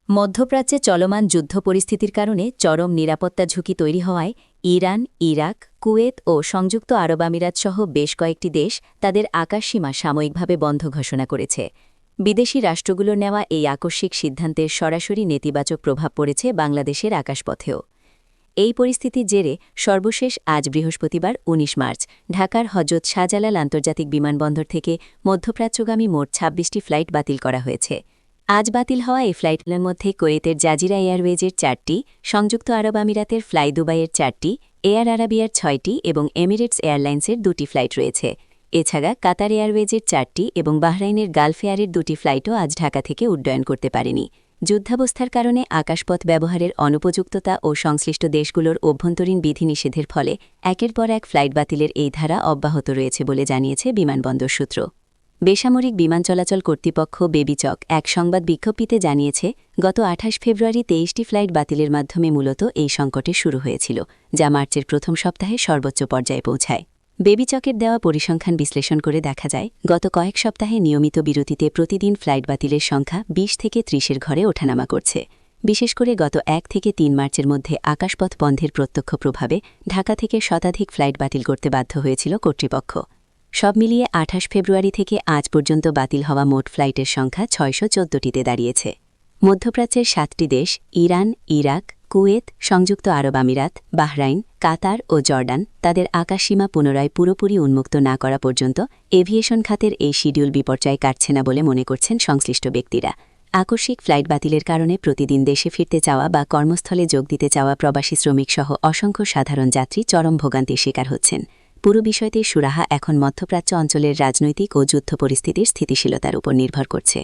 মধ্যপ্রাচ্যে চলমান যুদ্ধ পরিস্থিতির কারণে চরম নিরাপত্তা ঝুঁকি তৈরি হওয়ায় ইরান, ইরাক, কুয়েত ও সংযুক্ত আরব আমিরাত সহ বেশ কয়েকটি দেশ তাদের আকাশসীমা সাময়িকভাবে বন্ধ ঘোষণা করেছে। বিদেশি রাষ্ট্রগুলোর নেওয়া এই আকস্মিক সিদ্ধান্তের সরাসরি নেতিবাচক প্রভাব পড়েছে বাংলাদেশের আকাশপথেও। এই পরিস্থিতির জেরে সর্বশেষ আজ বৃহস্পতিবার ১৯ মার্চ ঢাকার হজরত শাহজালাল আন্তর্জাতিক বিমানবন্দর থেকে মধ্যপ্রাচ্যগামী মোট ২৬টি ফ্লাইট বাতিল করা হয়েছে। আজ বাতিল হওয়া এই ফ্লাইটগুলোর মধ্যে কুয়েতের জাজিরা এয়ারওয়েজের ৪টি, সংযুক্ত আরব আমিরাতের ফ্লাই দুবাইয়ের ৪টি, এয়ার আরাবিয়ার ৬টি এবং এমিরেটস এয়ারলাইন্সের ২টি ফ্লাইট রয়েছে। এছাড়া কাতার এয়ারওয়েজের ৪টি এবং বাহরাইনের গালফ এয়ারের ২টি ফ্লাইটও আজ ঢাকা থেকে উড্ডয়ন করতে পারেনি। যুদ্ধাবস্থার কারণে আকাশপথ ব্যবহারের অনুপযুক্ততা ও সংশ্লিষ্ট দেশগুলোর অভ্যন্তরীণ বিধিনিষেধের ফলে একের পর এক ফ্লাইট বাতিলের এই ধারা অব্যাহত রয়েছে বলে জানিয়েছে বিমানবন্দর সূত্র। বেসামরিক বিমান চলাচল কর্তৃপক্ষ বেবিচক এক সংবাদ বিজ্ঞপ্তিতে জানিয়েছে, গত ২৮ ফেব্রুয়ারি ২৩টি ফ্লাইট বাতিলের মাধ্যমে মূলত এই সংকটে শুরু হয়েছিল, যা মার্চের প্রথম সপ্তাহে সর্বোচ্চ পর্যায়ে পৌঁছায়। বেবিচকের দেওয়া পরিসংখ্যান বিশ্লেষণ করে দেখা যায়, গত কয়েক সপ্তাহে নিয়মিত বিরতিতে প্রতিদিন ফ্লাইট বাতিলের সংখ্যা ২০ থেকে ৩০-এর ঘরে ওঠানামা করছে। বিশেষ করে গত ১ থেকে ৩ মার্চের মধ্যে আকাশপথ বন্ধের প্রত্যক্ষ প্রভাবে ঢাকা থেকে শতাধিক ফ্লাইট বাতিল করতে বাধ্য হয়েছিল কর্তৃপক্ষ। সব মিলিয়ে ২৮ ফেব্রুয়ারি থেকে আজ পর্যন্ত বাতিল হওয়া মোট ফ্লাইটের সংখ্যা ৬১৪টিতে দাঁড়িয়েছে। মধ্যপ্রাচ্যের ৭টি দেশ ইরান, ইরাক, কুয়েত, সংযুক্ত আরব আমিরাত, বাহরাইন, কাতার ও জর্ডান তাদের আকাশসীমা পুনরায় পুরোপুরি উন্মুক্ত না করা পর্যন্ত এভিয়েশন খাতের এই শিডিউল বিপর্যয় কাটছে না বলে মনে করছেন সংশ্লিষ্ট ব্যক্তিরা। আকস্মিক ফ্লাইট বাতিলের কারণে প্রতিদিন দেশে ফিরতে চাওয়া বা কর্মস্থলে যোগ দিতে চাওয়া প্রবাসী শ্রমিকসহ অসংখ্য সাধারণ যাত্রী চরম ভোগান্তির শিকার হচ্ছেন। পুরো বিষয়টির সুরাহা এখন মধ্যপ্রাচ্য অঞ্চলের রাজনৈতিক ও যুদ্ধ পরিস্থিতির স্থিতিশীলতার উপর নির্ভর করছে।